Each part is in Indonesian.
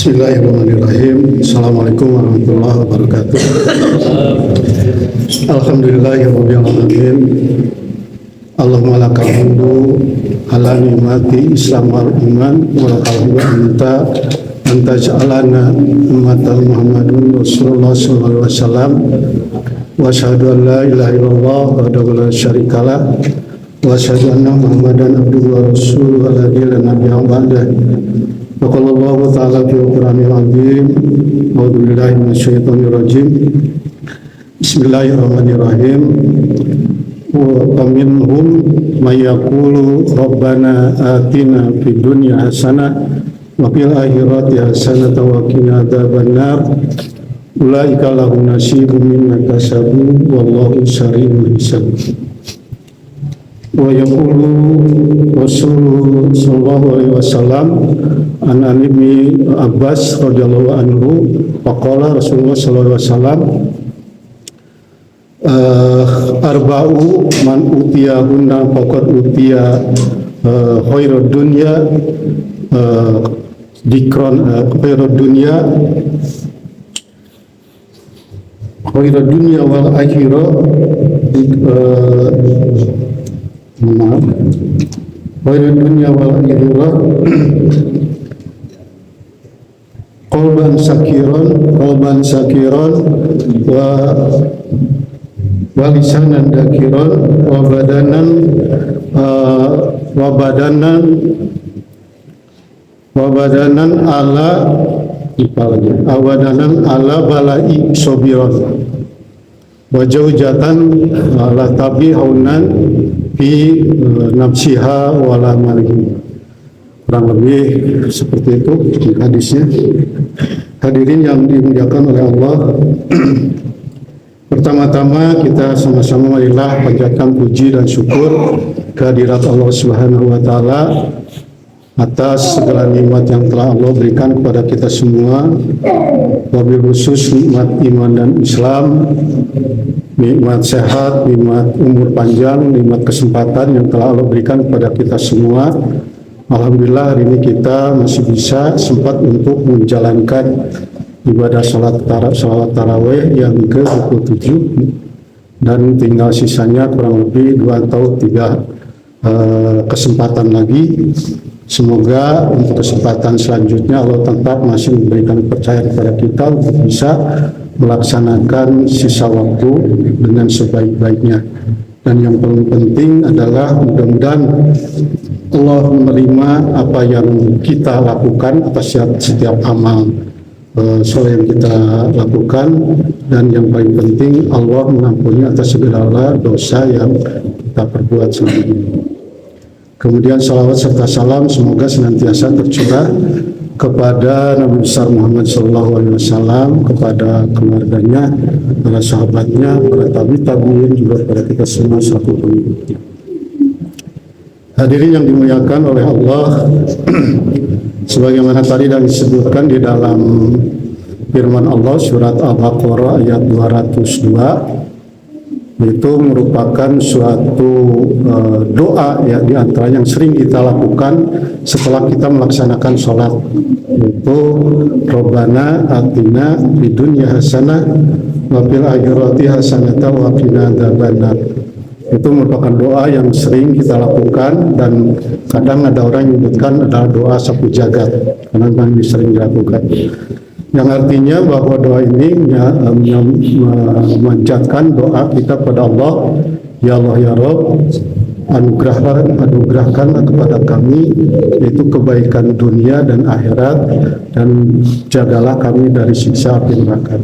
Bismillahirrahmanirrahim. Assalamualaikum warahmatullahi wabarakatuh. Alhamdulillahirabbil alamin. Allahumma lakal hamdu ala nikmati Islam wal iman wa lakal hamdu anta ja'alana ummatan Muhammadun Rasulullah sallallahu alaihi wasallam wa asyhadu an la ilaha illallah wahdahu la syarikalah wa asyhadu anna Muhammadan abduhu wa rasuluhu alladzi la nabiyya ba'dahu. Wa qala Allah ta'ala fil Qur'anil azim. A'udzu billahi minasyaitonir rajim. Bismillahirrahmanirrahim. Wa minhum may yaqulu rabbana atina fid dunya hasanah wa fil akhirati hasanah wa qina adzabannar. Ulaika lahum nasibun mimma kasabu wallahu sari'ul hisab. Wa yaqulu Rasulullah sallallahu alaihi wasallam an Ibni Abbas radhiyallahu anhu faqala Rasulullah sallallahu alaihi wasallam arba'u man utiyahunna faqad utiya khairud dunya dikron khairud dunya wal akhirah khairud dunya wal akhirah qalban sakiran wa lisanan dakiran wa badanan ala balai sobiron wa jaujatan ala tabi haunan fi nafsiha wala malihi. Kurang lebih seperti itu hadisnya. Hadirin yang dimuliakan oleh Allah, pertama-tama kita sama-sama marilah panjatkan puji dan syukur kehadirat Allah Subhanahu wa taala atas segala nikmat yang telah Allah berikan kepada kita semua, wabil khusus nikmat iman dan Islam, nikmat sehat, nikmat umur panjang, nikmat kesempatan yang telah Allah berikan kepada kita semua. Alhamdulillah hari ini kita masih bisa sempat untuk menjalankan ibadah sholat tarawih yang ke-27 dan tinggal sisanya kurang lebih 2 atau 3 kesempatan lagi. Semoga untuk kesempatan selanjutnya Allah tetap masih memberikan kepercayaan kepada kita untuk bisa melaksanakan sisa waktu dengan sebaik-baiknya. Dan yang paling penting adalah mudah-mudahan Allah menerima apa yang kita lakukan atas setiap amal soleh yang kita lakukan, dan yang paling penting Allah mengampuni atas segala dosa yang kita perbuat selama ini. Kemudian salawat serta salam semoga senantiasa tercurah kepada Nabi besar Muhammad SAW, kepada keluarganya, para sahabatnya, para tabi'in, juga kepada kita semua selaku pengikutnya. Hadirin yang dimuliakan oleh Allah, sebagaimana tadi dan disebutkan di dalam firman Allah surat Al-Baqarah ayat 202, itu merupakan suatu doa ya, di antara yang sering kita lakukan setelah kita melaksanakan sholat, yaitu Rabbana atina fid dunya hasanah wa fil akhirati hasanah wa qina adzabannar. Itu merupakan doa yang sering kita lakukan, dan kadang ada orang yang menyebutkan adalah doa sapu jagat karena memang sering dilakukan, yang artinya bahwa doa ini memanjatkan doa kita kepada Allah. Ya Allah ya Rabb, anugerahkanlah kepada kami yaitu kebaikan dunia dan akhirat, dan jagalah kami dari siksa api neraka.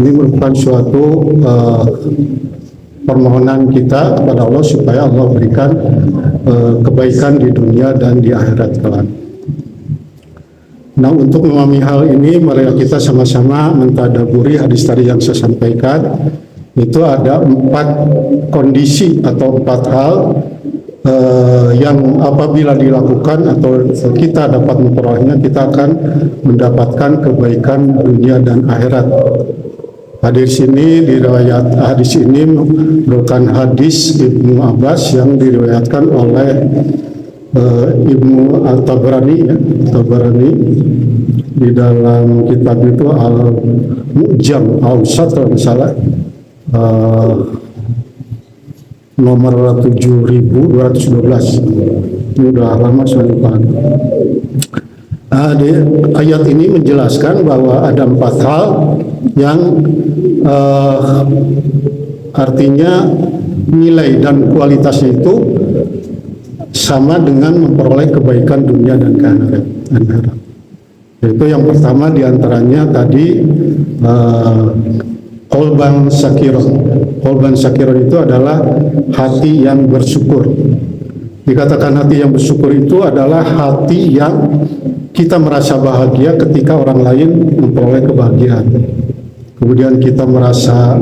Ini merupakan suatu permohonan kita kepada Allah supaya Allah berikan kebaikan di dunia dan di akhirat kelak. Nah, untuk memahami hal ini, mari kita sama-sama mentadaburi hadis tadi yang saya sampaikan. Itu ada 4 kondisi atau 4 hal yang apabila dilakukan atau kita dapat memperolehnya, kita akan mendapatkan kebaikan dunia dan akhirat. Hadis ini hadis ini merupakan hadis Ibnu Abbas yang diriwayatkan oleh Ibnu Tabarani di dalam kitab itu Al-Mu'jam Awsat kalau misalnya nomor 7212. Ini udah lama saya lupa. Di ayat ini menjelaskan bahwa ada 4 hal yang artinya nilai dan kualitasnya itu sama dengan memperoleh kebaikan dunia dan akhirat. Itu yang pertama diantaranya tadi qalban syakiron. Qalban syakiron itu adalah hati yang bersyukur. Dikatakan hati yang bersyukur itu adalah hati yang kita merasa bahagia ketika orang lain memperoleh kebahagiaan. Kemudian kita merasa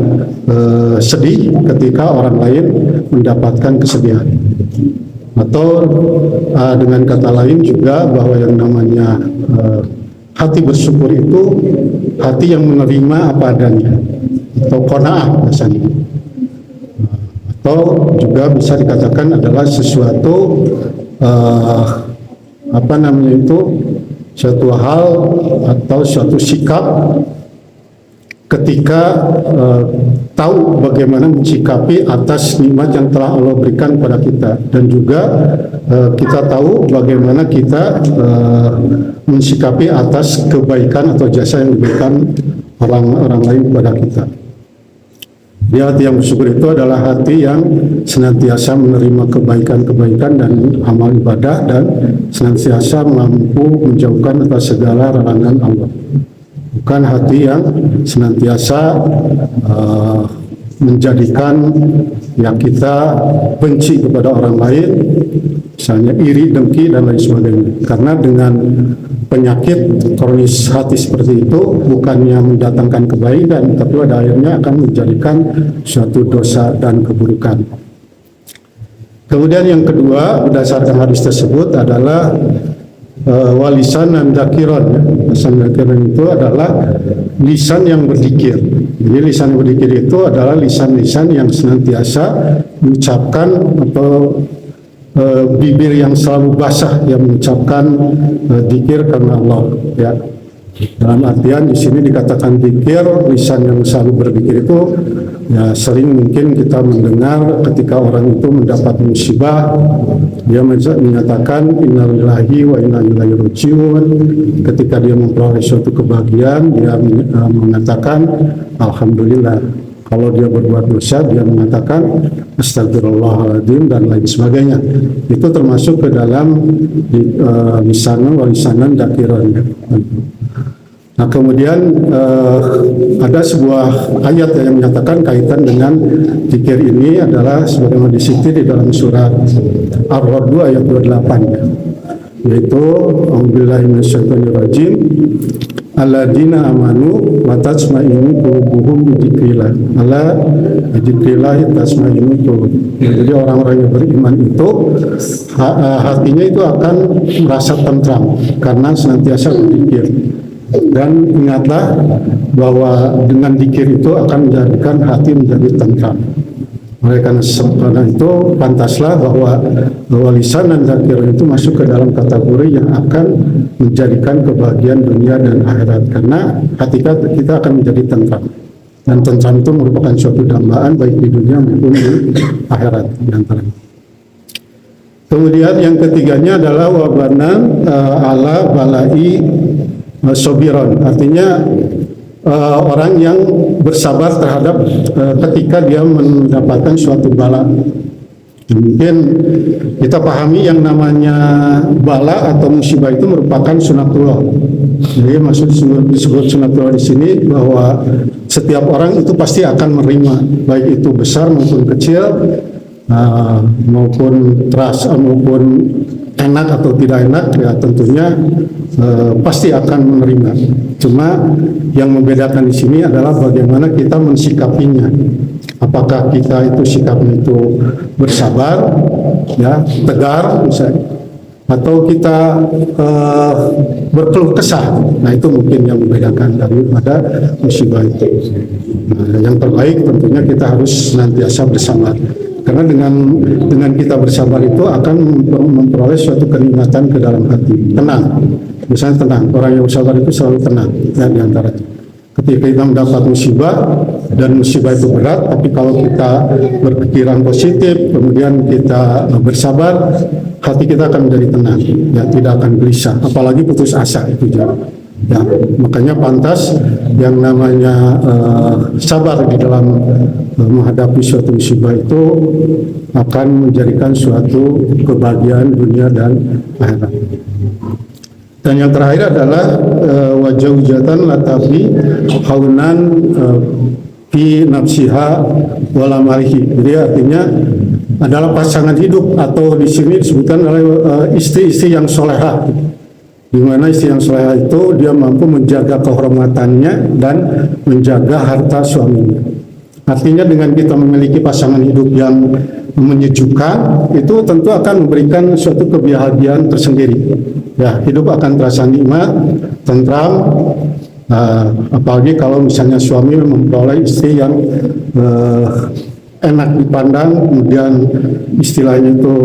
sedih ketika orang lain mendapatkan kesedihan. Atau dengan kata lain juga bahwa yang namanya hati bersyukur itu hati yang menerima apa adanya, atau qanaah biasanya. Atau juga bisa dikatakan adalah sesuatu suatu hal atau suatu sikap ketika tahu bagaimana mencikapi atas nikmat yang telah Allah berikan kepada kita, dan juga kita tahu bagaimana kita mensikapi atas kebaikan atau jasa yang diberikan orang lain kepada kita. Di hati yang bersyukur itu adalah hati yang senantiasa menerima kebaikan-kebaikan dan amal ibadah, dan senantiasa mampu menjauhkan atas segala larangan Allah. Bukan hati yang senantiasa menjadikan yang kita benci kepada orang lain, misalnya iri, dengki, dan lain sebagainya. Karena dengan penyakit kronis hati seperti itu bukannya mendatangkan kebaikan, tapi pada akhirnya akan menjadikan suatu dosa dan keburukan. Kemudian yang kedua, berdasarkan hadis tersebut adalah walisan dan dakiron. Lisan dakiron itu adalah lisan yang berzikir. Jadi lisan yang berzikir itu adalah lisan-lisan yang senantiasa mengucapkan atau bibir yang selalu basah yang mengucapkan zikir karena Allah, ya. Dalam artian di sini dikatakan zikir, lisan yang selalu berzikir itu ya sering mungkin kita mendengar ketika orang itu mendapat musibah, dia menyatakan innalillahi wa inna ilaihi rajiun. Ketika dia memperoleh suatu kebahagiaan, dia mengatakan alhamdulillah. Kalau dia berbuat dosa, dia mengatakan astagfirullahaladzim dan lain sebagainya. Itu termasuk ke dalam lisanan dakiran. Nah, kemudian ada sebuah ayat yang menyatakan kaitan dengan zikir ini adalah sebagaimana disebut di dalam surat Ar-Ra'd ayat 28, yaitu a'udzubillahi minasyaitonirrajim alladzina amanu wa tatma'innu qulubuhum bi dzikrillah ala dzikrillah tatma'innu qulub. Jadi orang-orang yang beriman itu hatinya itu akan merasa tentram karena senantiasa berzikir. Dan ingatlah bahwa dengan zikir itu akan menjadikan hati menjadi tentram. Oleh karena itu pantaslah bahwa lisan dan zakir itu masuk ke dalam kategori yang akan menjadikan kebahagiaan dunia dan akhirat, karena hati kita akan menjadi tentram, dan tentram itu merupakan suatu dambaan baik di dunia maupun di akhirat diantaranya. Kemudian yang ketiganya adalah wabanan ala balai sobiron, artinya orang yang bersabar terhadap ketika dia mendapatkan suatu bala. Mungkin kita pahami yang namanya bala atau musibah itu merupakan sunatullah. Jadi maksud disebut sunatullah di sini bahwa setiap orang itu pasti akan menerima, baik itu besar maupun kecil, maupun teras maupun enak atau tidak enak, ya tentunya pasti akan menerima. Cuma yang membedakan di sini adalah bagaimana kita mensikapinya. Apakah kita itu sikapnya itu bersabar, ya, tegar misalnya, atau kita berkeluh kesah. Nah, itu mungkin yang membedakan daripada musibah itu. Nah, yang terbaik tentunya kita harus senantiasa bersabar. Karena dengan kita bersabar itu akan memperoleh suatu kenikmatan ke dalam hati, tenang. biasanya tenang. Orang yang bersabar itu selalu tenang ya, di antara ketika kita mendapat musibah dan musibah itu berat, tapi kalau kita berpikiran positif, kemudian kita bersabar, hati kita akan menjadi tenang, ya, tidak akan gelisah, apalagi putus asa itu juga. Ya, makanya pantas yang namanya sabar di dalam menghadapi suatu musibah itu akan menjadikan suatu kebahagiaan dunia dan akhirat. Dan yang terakhir adalah wajah hujatan latafi haunan fi nafsiha wala malihi. Jadi artinya adalah pasangan hidup, atau di sini disebutkan oleh istri-istri yang solehah, di mana istri yang solehah itu dia mampu menjaga kehormatannya dan menjaga harta suaminya. Artinya dengan kita memiliki pasangan hidup yang menyejukkan, itu tentu akan memberikan suatu kebahagiaan tersendiri. Ya, hidup akan terasa nikmat, tentram, apalagi kalau misalnya suami memperoleh istri yang enak dipandang, kemudian istilahnya itu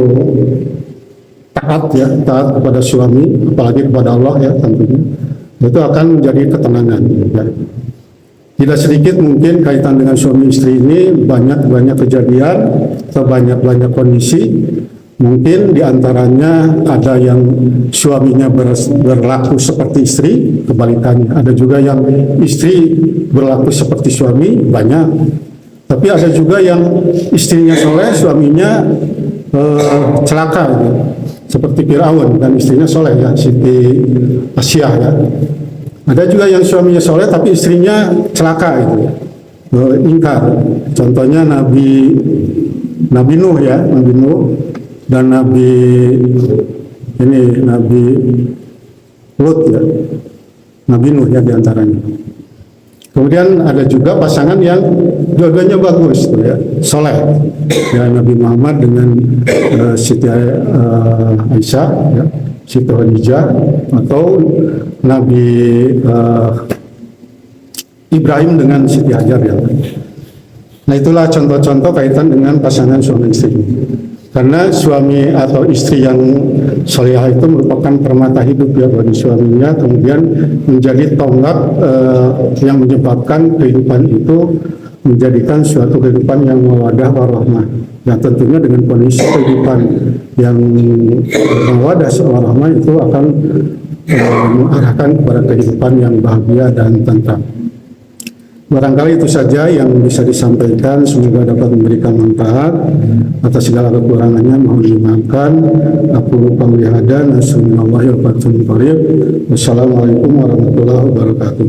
taat, ya, taat kepada suami, apalagi kepada Allah, ya, tentunya itu akan menjadi ketenangan, ya. Tidak sedikit mungkin kaitan dengan suami istri ini banyak kejadian atau banyak kondisi. Mungkin diantaranya ada yang suaminya berlaku seperti istri, kebalikannya. Ada juga yang istri berlaku seperti suami, banyak. Tapi ada juga yang istrinya soleh, suaminya celaka, gitu. Seperti Fir'aun dan istrinya soleh, ya, Siti Asyah, ya. Ada juga yang suaminya soleh tapi istrinya celaka, itu, ingkar. Contohnya Nabi Nuh, ya, Nabi Nuh dan Nabi Lut, ya, Nabi Nuh, ya, diantaranya. Kemudian ada juga pasangan yang dua-duanya bagus, ya, soleh, ya, Nabi Muhammad dengan Siti Aisyah, ya, Siti Khadijah, atau Nabi Ibrahim dengan Siti Hajar, ya. Nah, itulah contoh-contoh kaitan dengan pasangan suami istri. Karena suami atau istri yang solehah itu merupakan permata hidup, ya, bagi suaminya, kemudian menjadi tonggak yang menyebabkan kehidupan itu menjadikan suatu kehidupan yang mawadah warahmah. Ya, tentunya dengan kondisi kehidupan yang mawadah warahmah itu akan mengarahkan kepada kehidupan yang bahagia dan tentram. Barangkali itu saja yang bisa disampaikan, semoga dapat memberikan manfaat. Atas segala kekurangannya mohon dimaafkan. Aku qouli hadza, nasallallahu wa Wassalamualaikum warahmatullahi wabarakatuh.